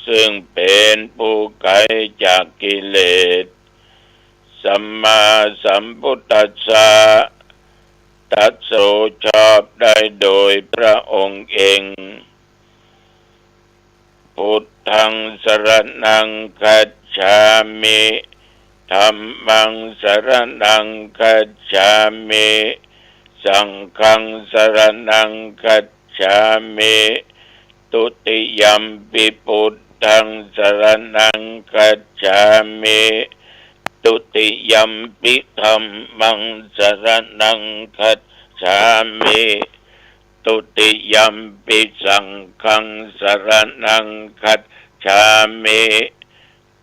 ซึ่งเป็นผู้ไกลจากกิเลสสัมมาสัมพุทธัสสะตรัสรู้ชอบได้โดยพระองค์เองพุทธังสรณังคัจฉามิธัมมังสรณังคัจฉามิสังฆังสรณังคัจฉามิทุติยัมปิพุทธังสรณังคัจฉามิทุติยัมปิธัมมังสรณังคัจฉามิทุติยัมปิสังฆังสรณังคัจฉามิ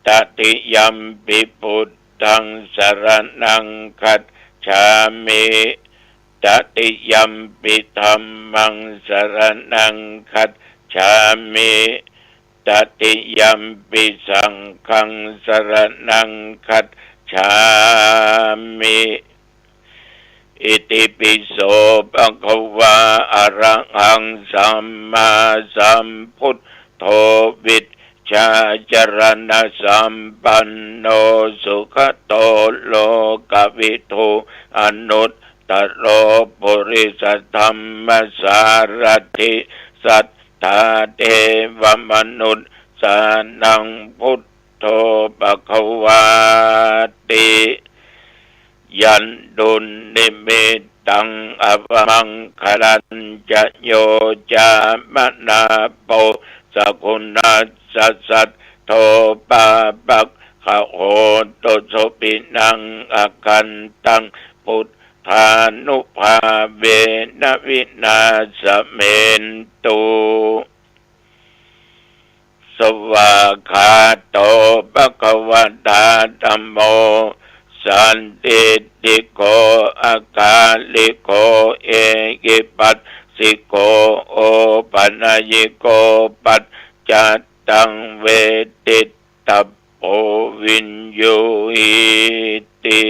ตติยัมปิพุทธังสรณังคัจฉามิตติยัมปิธัมมังสรณังคัจฉามิตติยัมปิสังฆังสรณังคัจฉามิอิติปิโสภะคะวะอะระหังสัมมาสัมพุทโธวิชชาจรณะสัมปันโนสุขโตโลกวิทูอนุตตโรปุริสธรรมสารถิสัทธาเทวมนุษย์สานังพุทโธภคะวาติยันดุลนิมิตตังอภมังคลัญจะโยจามนาโปสกุณัสสัทโทปาปักขโหตุสุปินังอกันตังพุทธานุภาเวนะวินาสเมนตุสวากขาโตภควตาธัมโมสันติติโกอากาลิโกเอกิปัสสิโกโอปัญญิโกปัจจัตตังเวทิตาโพวินยูหิติ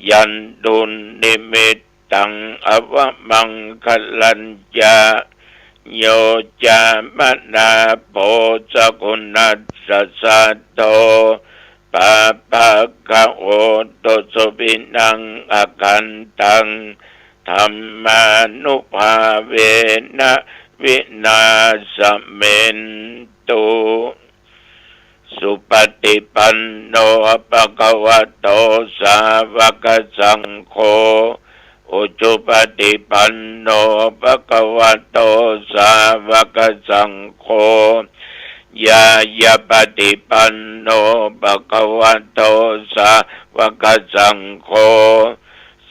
ยันดุลนิมิตตังอวมังคลัญจาโยจามนาโพสกุณัสสัทโตปาปะกะโหตุสุปินังอกันตังธัมมานุภาเวนะวินาสเมนตุสุปฏิปันโนภะคะวะโตสาวกสังโฆอุจุปฏิปันโนภะคะวะโตสาวกสังโฆยายาปฏิปันโนภะคะวะโตสาวกสังโฆ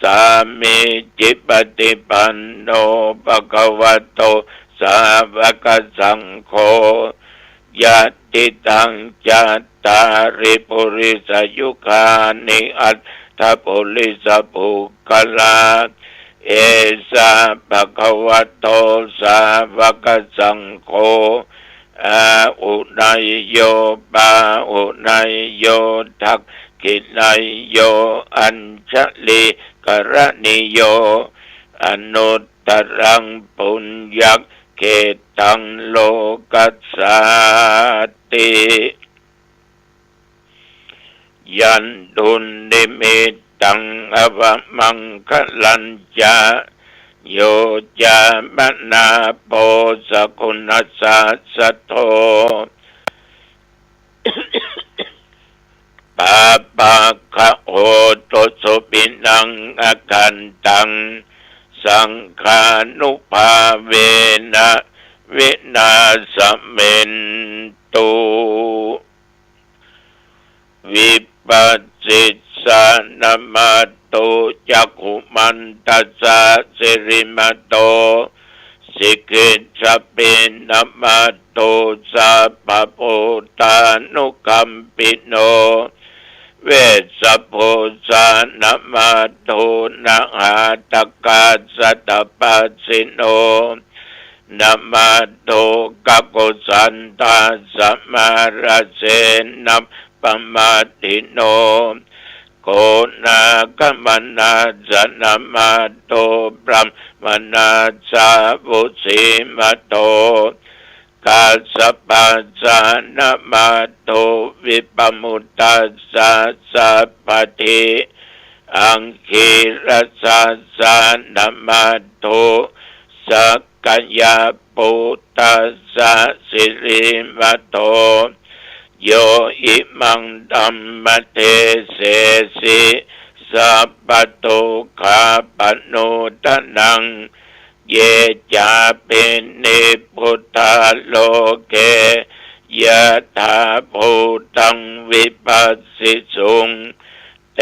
สามิจิปฏิปันโนภะคะวะโตสาวกสังโฆยะติตังจัตตาริปุริสยุคานิอัตถปุริสปุคละเอสะภะคะวะโตสาวกสังโฆอาอุนายโยปาอุนายโยทักขินายโยอัญชลีกรณิโยอนุตตรังปุญญเกตังโลกัสสาติยันดุลนิมิตตังอวมังคลัญจาโยจามนาโปสกุณัสสัทโธปาปะคะโหตุสุปินังอกันตังสังฆานุภาเวนะวินาสเมนตุวิปัสสิสานามาตุจักขุมันตัสสะสิริมโตสิกิจสปินามาตุสัพพะโพธานุกัมปิโนเวสสะโพสานามาตุนะหาตกาสัตตปัสสิโนนะมาตุกัปกุสันตาสัมมาราเสนะปมาติโนโกนาคมนาสนามาโตพรหมนาสาวุสีมาโต กาสปัสสะนะมาโตวิปมุตตัสสะสัพพทิอังคีรสัสสะนะมาโตสักกยปุตตัสสะสิริมัตโตโยอิมังธัมมเทเสสิสัพพโตขาปโนทนังเยจาเป็นนิพุทธาโลเกยะถาภูตังวิปัสสิสุงเต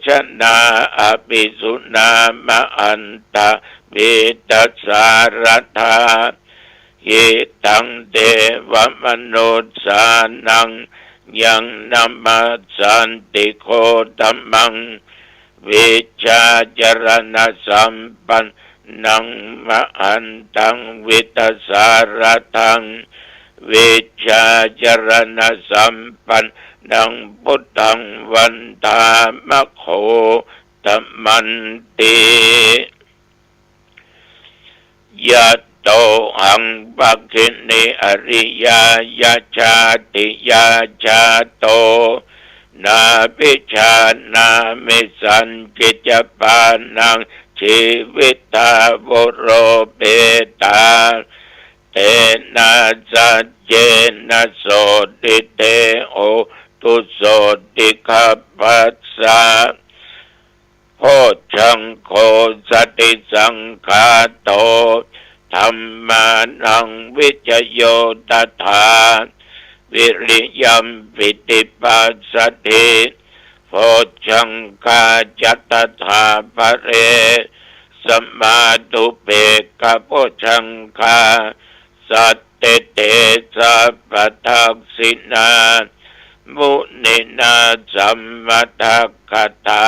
ชะนาอภิสุนามะอันตะวิตัสสารธาหิตังเทวมนุสสานังยังนัมมัสสันติโคตัมมังวิชาจรณะสัมปันนังมะอันตังวิตัสสารทังวิชาจรณะสัมปันนังพุทธังวันตามะโคตัมมันติยะโตหังปักขินิอริยายาชาติยาชาโตนาภิชานามิสันกิจปานังชีวิตาบุโรเปตาเตนะสัจเจนะโสติเตโอตุโสติขัปปัสสะโพชังโคสติสังฆาโตธัมมานังวิจโยตถาวิริยัมปิติปัสสติโพชังกาจัตถาภเรสัมมาตุเปกะโพชังคาสัตเตเตสัพพทักษินามุนินาสัมมาทัคคตา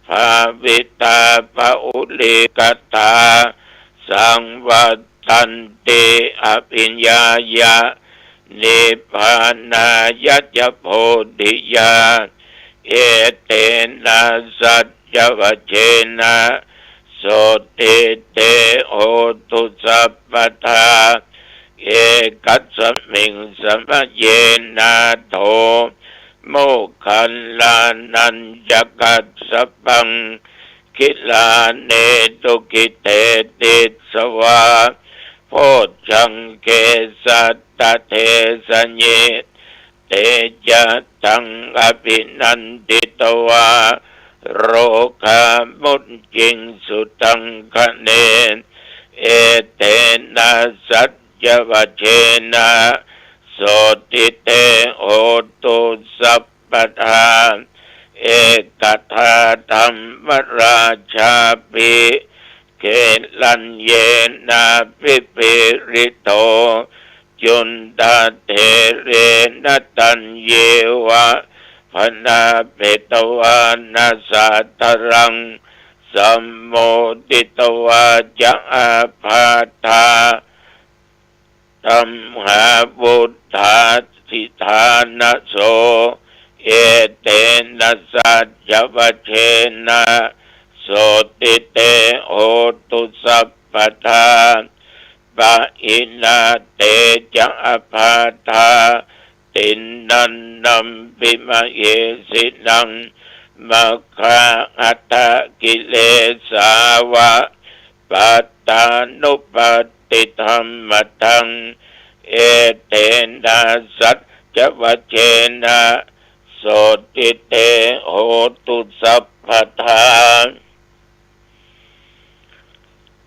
ภาวิตาภาอุลิกตาสังวัตันติอภิญญายะนิพพานายะจโพธิญาเอเตนะสัจจวัชเชนะโสติเตโหตุสัพพทาเอกัสสมิงสัมปเยนะโทโมคคัลลานัญจกัสสปังคิลาเนตุกิเตติสวาโพชังเกสัตตะเทสะเยเตจะตังอภินันติตวาโรคามุจจิงสุตังคะเนเอเตนะสัจจวัชเชนะโสติเตโหตุสัพพทาเอกทาธรรมราชาปิเกลัญเยนะปิปิริโตจุนตาเทเรนะตัญเยวะพนาเปตวานาสัตตรังสัมโมติตวาจะอาภาธาธัมหาบุตธาสิทานะโสเอเตนะสัจจวัชเชนะโสติเตโหตุสัพพทาปะอินาเตจะอภาธาตินนันนัมปิมะเยสินังมัคคะอัตตกิเลสาวะปัตตานุปติธัมมตังเอเตนะสัจจวัชเชนะโสติเตโหตุสัพพทา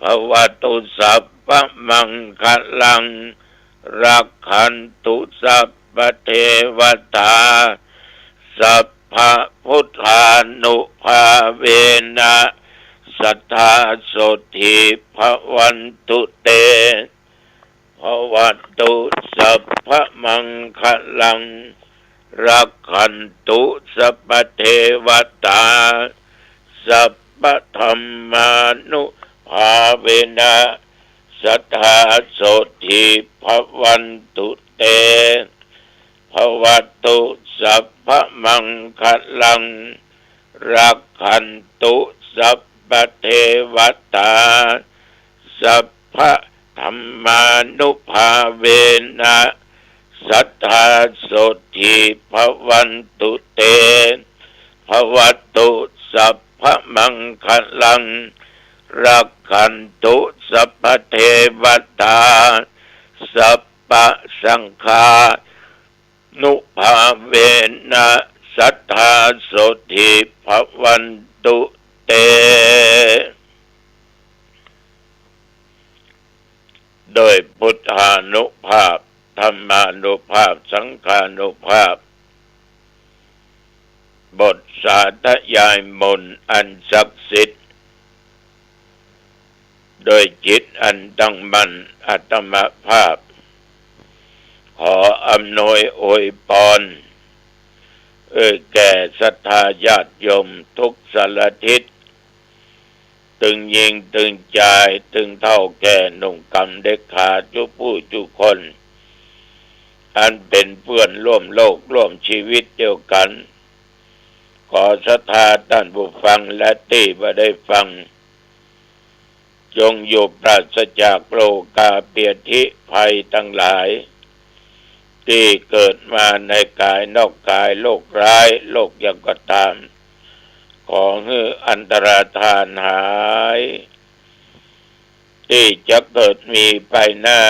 ภวตุสัพพมังคลังรักขันตุสัพพเทวตาสัพพพุทธานุภาเวนะสัทธาโสติภวันตุเตภวตุสัพพมังคลังรักขันตุสัพพเทวตาสัพพธัมมานุภาเวนะสัทธาโสติภวันตุเตภวตุสัพพมังคลังรักขันตุสัพพเทวตาสัพพ ธรรมานุภาเวนะสัทธาโสติภวันตุเตภวัตตุสัพพมังคลังรักขันตุสัพพเทวตาสัพพสังฆานุภาเวนะสัทธาโสติภวันตุเตโดยพุทธานุภาพธรรมานุภาพสังฆานุภาพบทสาธยายมนต์อันศักดิ์สิทธิ์โดยจิตอันตั้งมั่นอัตมภาพขออำนวยอวยพรแก่ศรัทธาญาติโยมทุกสารทิศตึงยิงตึงใจตึงเท่าแก่หนุ่มกำเด็กขาจุผู้จุคนอันเป็นเพื่อนร่วมโลกร่วมชีวิตเดียวกันขอศรัทธาท่านผู้ฟังและที่บ่ได้ฟังจงอยู่ปราศจากโรคาเปียธิภัยทั้งหลายที่เกิดมาในกายนอกกายโรคร้ายโรคอย่างก็ตามขอให้อันตรธานหายที่จะเกิดมีไปหน้า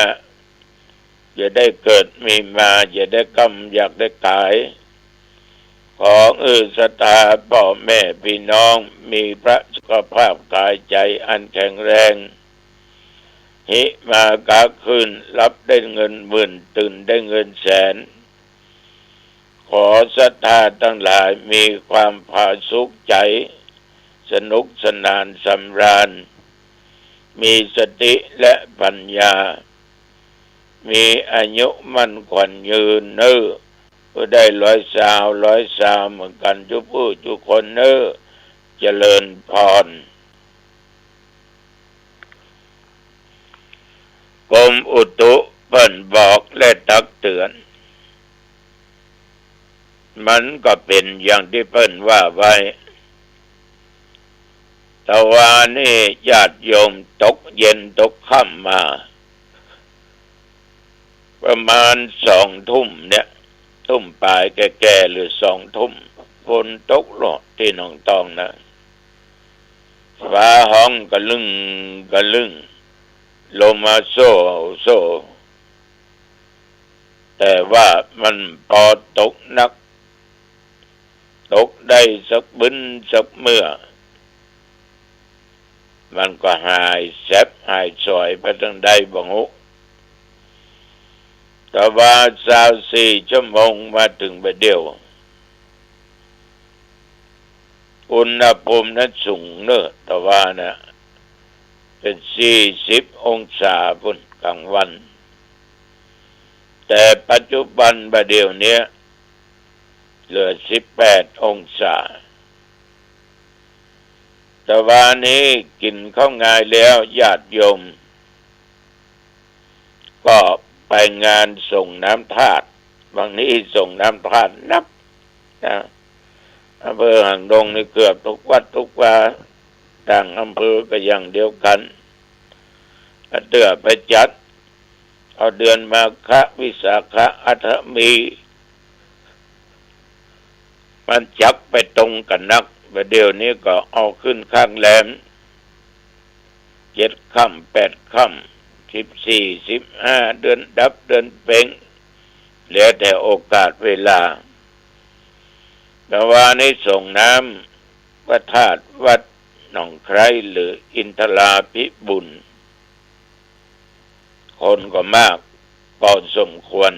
อย่าได้เกิดมีมาอย่าได้กำอยากได้ตายของศรัทธาพ่อแม่พี่น้องมีพระสุขภาพกายใจอันแข็งแรงหิมากาคืนรับได้เงินหมื่นตื่นได้เงินแสนขอศรัทธาทั้งหลายมีความผาสุกใจสนุกสนานสำราญมีสติและปัญญามีอายุมั่นขวัญยืนก็ได้ร้อยสาวเหมือนกันทุกผู้ทุกคนเจริญพรกรมอุตุเพิ่นบอกและตักเตือนมันก็เป็นอย่างที่เพิ่นว่าไว้แต่ว่านี่ญาติโยมตกเย็นตกค่ำมาประมาณ2 ทุ่มเนี่ยทุ่มปลายแก่ๆหรือ2 ทุ่มฝนตกลงที่หนองตองนะฟ้าห้องกะลึงลมมาโซ่แต่ว่ามันพอตกนักตกได้สักบึ้นสักเมื่อมันก็หายแสบหายสอยไปทางใดบ่ฮู้แต่ว่า24 ชั่วโมงมาถึงบัดเดียวอุณหภูมินั้นสูงแต่ว่านะเป็น40 องศาพุ่นกลางวันแต่ปัจจุบันบัดเดียวนี้เหลือ18 องศาแต่ว่านี้กินข้าวง่ายแล้วญาติโยมก็ไปงานส่งน้ำธาตุบางนี้ส่งน้ำธาตุนับนะอำเภอหางดงนี่เกือบทุกวัดทุกวาต่างอำเภอก็อย่างเดียวกันเดือไปจัดเอาเดือนมาฆวิสาขะอัฐมีมันจับไปตรงกันนักประเดี๋ยวนี้ก็เอาขึ้นข้างแหลม7 ค่ำ8 ค่ำ14 15 เดือนดับเดือนเพ็งแล้วแต่โอกาสเวลาแต่ว่าในส่งน้ำพระธาตุวัดหนองไคร้หรืออินทราภิบุญคนก็มากพอสมควร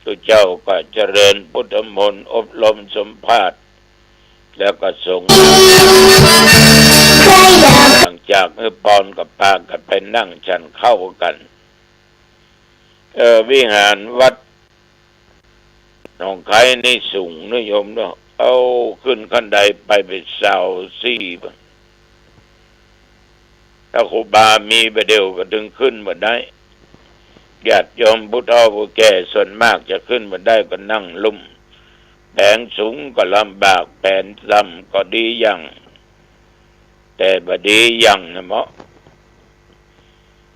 ทุกเจ้าก็เจริญพุทธมนต์อบรมสัมภาษณ์แล้วก็ส่งหลังจากปอนกับปากันไปนั่งฉันเข้ากันวิหารวัดหนองไคร้นี่สูงนิยมเนาะเอาขึ้นขั้นใดไปเป็น24บ่ถ้าครูบามีประเดี๋ยวก็ดึงขึ้นมาได้ญาติโยมผู้เฒ่าผู้แก่ส่วนมากจะขึ้นมาได้ก็นั่งลุ่มแผงสูงก็ลำบากแผนต่ำก็ดีอย่างแต่บดีอย่างนะเหมาะ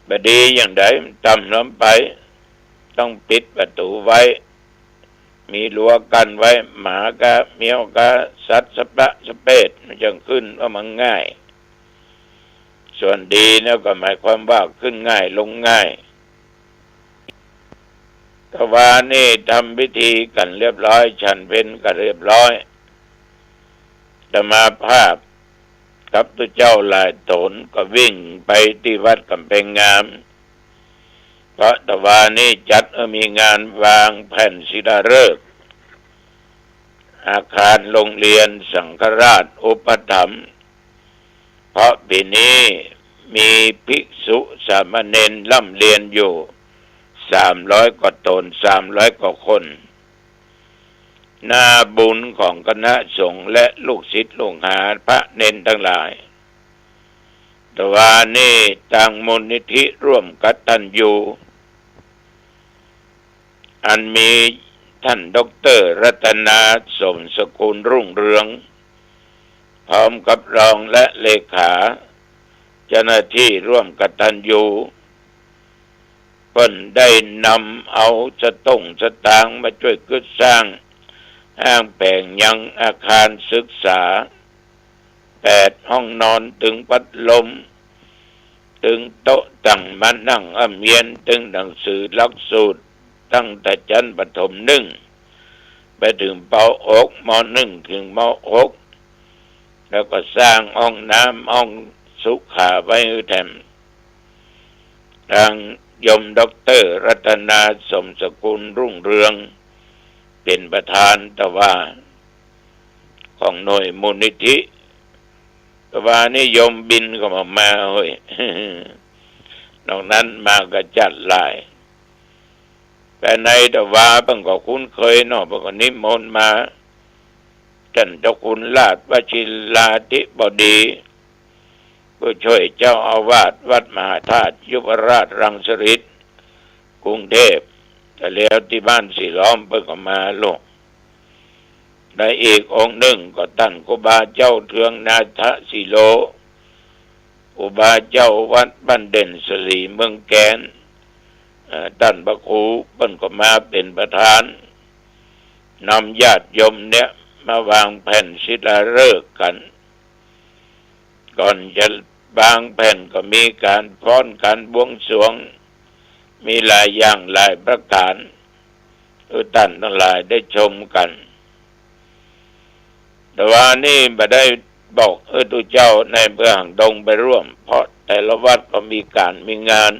บดีอย่างใดตำล้ำไปต้องปิดประตูไว้มีรั้วกันไว้หมากะเมียวกะสัตว์สปะสเปดมันจึงขึ้นว่ามันง่ายส่วนดีเนี่ยก็หมายความว่าขึ้นง่ายลงง่ายตะวานี่ทำพิธีกันเรียบร้อยฉันเพลกันเรียบร้อยธรรมาภาพกับตัวเจ้าลายโตนก็วิ่งไปที่วัดกำแพงงามเพราะตะวานี่จัดมีงานวางแผ่นศิลาฤกษ์อาคารโรงเรียนสังฆราชอุปถัมภ์เพราะปีนี้มีภิกษุสามเณรร่ำเรียนอยู่300 กว่าตน300 กว่าคนนาบุญของคณะสงฆ์และลูกศิษย์ลูกหาพระเณรทั้งหลายแต่ว่านี่ทางมูลนิธิร่วมกตัญญูอันมีท่านดร.รัตนาสมสกุลรุ่งเรืองพร้อมกับรองและเลขาเจ้าหน้าที่ร่วมกตัญญูเพิ่นได้นำเอาสตางค์มาช่วยก่อสร้างห้างแปลงยังอาคารศึกษา8 ห้องนอนถึงพัดลมถึงโต๊ะตั้งมานั่งเมียนถึงหนังสือหลักสูตรตั้งแต่ชั้นประถม1ไปถึงป .6 ม .1 ถึงม .6 แล้วก็สร้างห้องน้ำห้องสุขาไว้แถมทางยมดร.รัตนาสมสกุลรุ่งเรืองเป็นประธานตะวาของหน่วยมูลนิธิตะวานิยมบินก็มาเฮ้ย นอกนั้นมาก็จัดหลายแต่ในตะวาเพิ่งก็คุ้นเคยเนาะเพิ่งก็นิมนต์มาท่านเจ้าคุณราชวชิราธิบดีผู้ช่วยเจ้าอาวาสวัดมหาธาตุยุวราชรังสฤษฎ์กรุงเทพแต่แล้วที่บ้านสีล้อมเพิ่งก็มาลงได้อีกองค์หนึ่งก็ท่านครูบาเจ้าเทืองนาถสีโลครูบาเจ้าวัดบ้านเด่นสลีเมืองแกนท่านพระครูเพิ่นก็มาเป็นประธานนำญาติโยมเนี่ยมาวางแผ่นศิลาฤกษ์กันก่อนจะวางแผ่นก็มีการฟ้อนการบวงสรวงมีหลายอย่างหลายประการทุกท่านทั้งหลายได้ชมกันแต่ว่านี่ไม่ได้บอกทุกเจ้าในอำเภอหางดงไปร่วมเพราะแต่ละวัดก็มีการมีงาน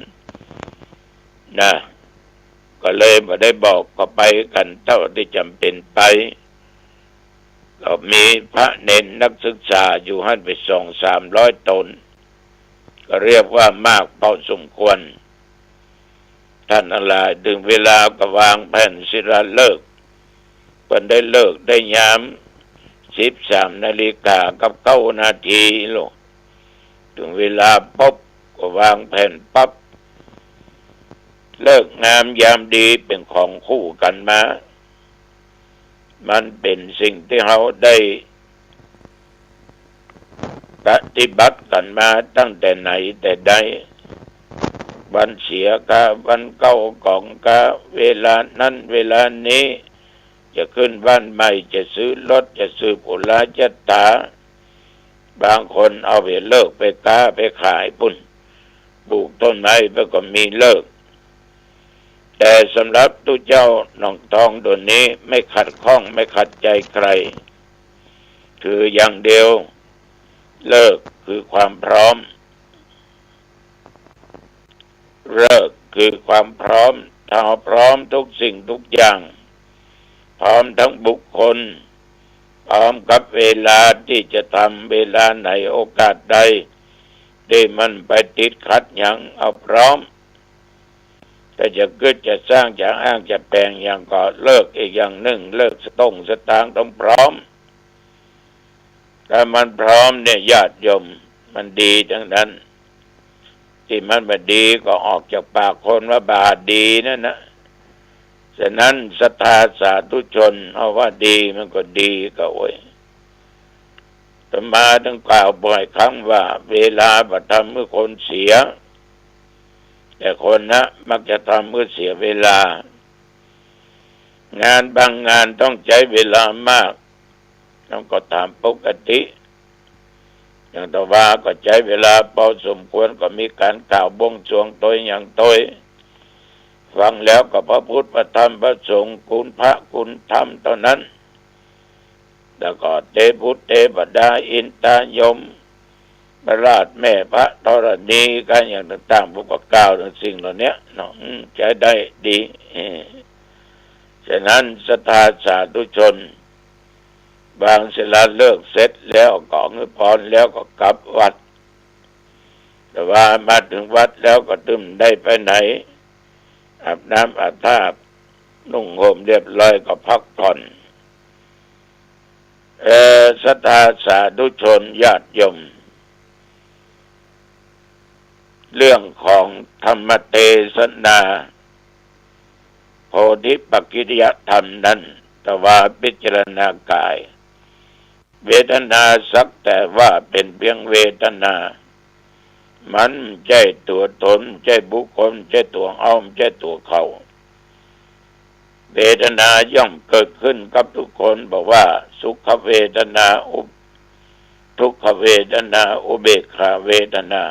นะก็เลยไม่ได้บอกก็ไปกันเท่าที่จำเป็นไปก็มีพระเณรนักศึกษาอยู่หันไป200-300 ตนก็เรียกว่ามากพอสมควรท่านอะไรถึงเวลาก็วางแผ่นศิลาฤกษ์เพิ่นได้เลิกได้ยาม13 นาฬิกากับ9 นาทีโลกถึงเวลาปุ๊บก็วางแผ่นปั๊บเลิกงามยามดีเป็นของคู่กันมามันเป็นสิ่งที่เราได้ปฏิบัติกันมาตั้งแต่ไหนแต่ใดวันเสียกะวันเก้ากองกะเวลานั้นเวลานี้จะขึ้นบ้านใหม่จะซื้อรถจะซื้อผลไม้ตาบางคนเอาไปเลิกไปค้าไปขายปุ่นปลูกต้นไม้ไปก็มีเลิกแต่สำหรับตุเจ้าน้องทองตัวนี้ไม่ขัดข้องไม่ขัดใจใครคืออย่างเดียวเลิกคือความพร้อมเลิกคือความพร้อมถ้าพร้อมทุกสิ่งทุกอย่างพร้อมทั้งบุคคลพร้อมกับเวลาที่จะทำเวลาไหนโอกาสใดที่มันไปติดขัดอย่างเอาพร้อมแต่จะเกิดจะสร้างจะอ้างจะแปลงอย่างก็เลิกอีกอย่างหนึ่งเลิกสตางค์ต้องพร้อมถ้ามันพร้อมเนี่ยญาติโยมมันดีทั้งนั้นที่มันไม่ดีก็ออกจากปากคนว่าบาดีนั่นนะฉะนั้นศรัทธาสาธุชนเอาว่าดีมันก็ดีก็โอ้ยแต่มาต้องกล่าวบ่อยครั้งว่าเวลาบัดทำเมื่อคนเสีย แต่คนนะมักจะทำเพื่อเสียเวลางานบางงานต้องใช้เวลามากต้องก็ตามปกติอย่างแต่ว่าก็ใช้เวลาพอสมควรก็มีการกล่าวบวงสรวงตัวอย่างตัวฟังแล้วก็พระพุทธพระธรรมพระสงฆ์คุณพระคุณธรรมเท่านั้นแล้วก็เทพุทธเทวดาอินทายมพระราชแม่พระธรณีกันอย่างต่างๆพวกก็กล่าวถึงสิ่งเหล่านี้เนาะใช้ได้ดีฉะนั้นศรัทธาสาธุชนบางเวลาเลิกเสร็จแล้วก็เงินพรแล้วก็กลับวัดแต่ว่ามาถึงวัดแล้วก็ตึมได้ไปไหนอาบน้ำอาบท่านุ่งห่มเรียบร้อยก็พักผ่อนศรัทธาสาธุชนญาติโยมเรื่องของธรรมเทศนาโพธิปักขิยธรรมนั้นแต่ว่าพิจารณากายเวทนาสักแต่ว่าเป็นเพียงเวทนามันใช่ตัวตนใช่บุคคลใช่ตัวเอาใช่ตัวเขาเวทนาย่อมเกิดขึ้นกับทุกคนบอกว่าสุขเวทนาทุกขเวทนาอุเบกขาเวทนา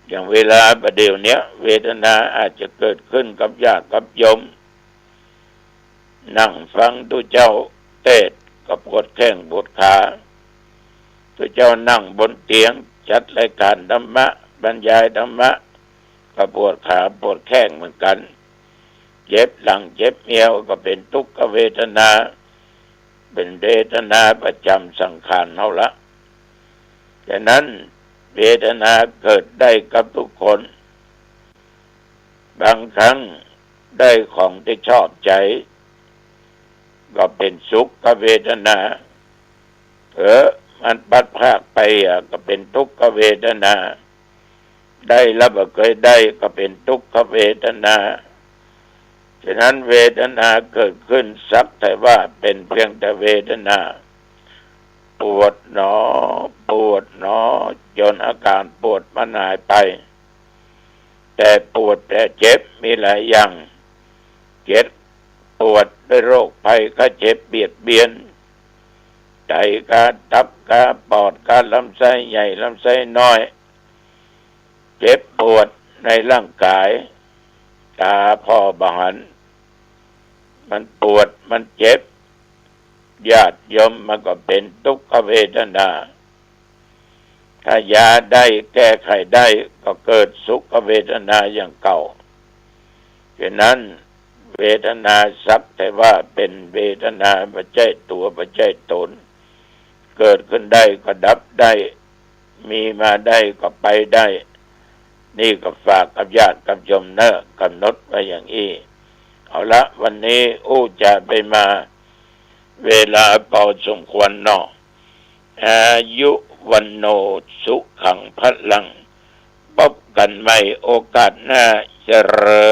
อย่างเวลาประเดี๋ยวนี้เวทนาอาจจะเกิดขึ้นกับญาติกับโยมนั่งฟังตุเจ้าเทศก็ปวดแข้งปวดขาตุเจ้านั่งบนเตียงจัดรายการธรรมะบรรยายธรรมะก็ปวดขาปวดแข้งเหมือนกันเจ็บหลังเจ็บเอวก็เป็นทุกขเวทนาเป็นเวทนาประจำสังขารเอาละฉะนั้นเวทนาเกิดได้กับทุกคนบางครั้งได้ของที่ชอบใจก็เป็นสุขเวทนามันปัดพรากไปก็เป็นทุกขเวทนาได้แล้วบ่เคยได้ก็เป็นทุกขเวทนาฉะนั้นเวทนาเกิดขึ้นสักแต่ว่าเป็นเพียงแต่เวทนาปวดหนอปวดหนอจนอาการปวดมันหายไปแต่ปวดแต่เจ็บมีหลายอย่างเจ็บปวดด้วยโรคภัยก็เจ็บเบียดเบียนใจกาตับกาปอดกาลำไส้ใหญ่ลำไส้น้อยเจ็บปวดในร่างกายตาพ่อบหันมันปวดมันเจ็บญาติโยมมันก็เป็นทุกขเวทนาถ้ายาได้แก้ไขได้ก็เกิดสุขเวทนาอย่างเก่าฉะนั้นเวทนาสักแต่ว่าเป็นเวทนาไม่ใช่ตัวไม่ใช่ตนเกิดขึ้นได้ก็ดับได้มีมาได้ก็ไปได้นี่ก็ฝากกับญาติกับโยมเนอะกำหนดไว้อย่างนี้เอาละวันนี้จะไปมาเวลาพอสมควรเนาะอายุวันโนสุขังพลังพบกันใหม่โอกาสหน้าเจริญ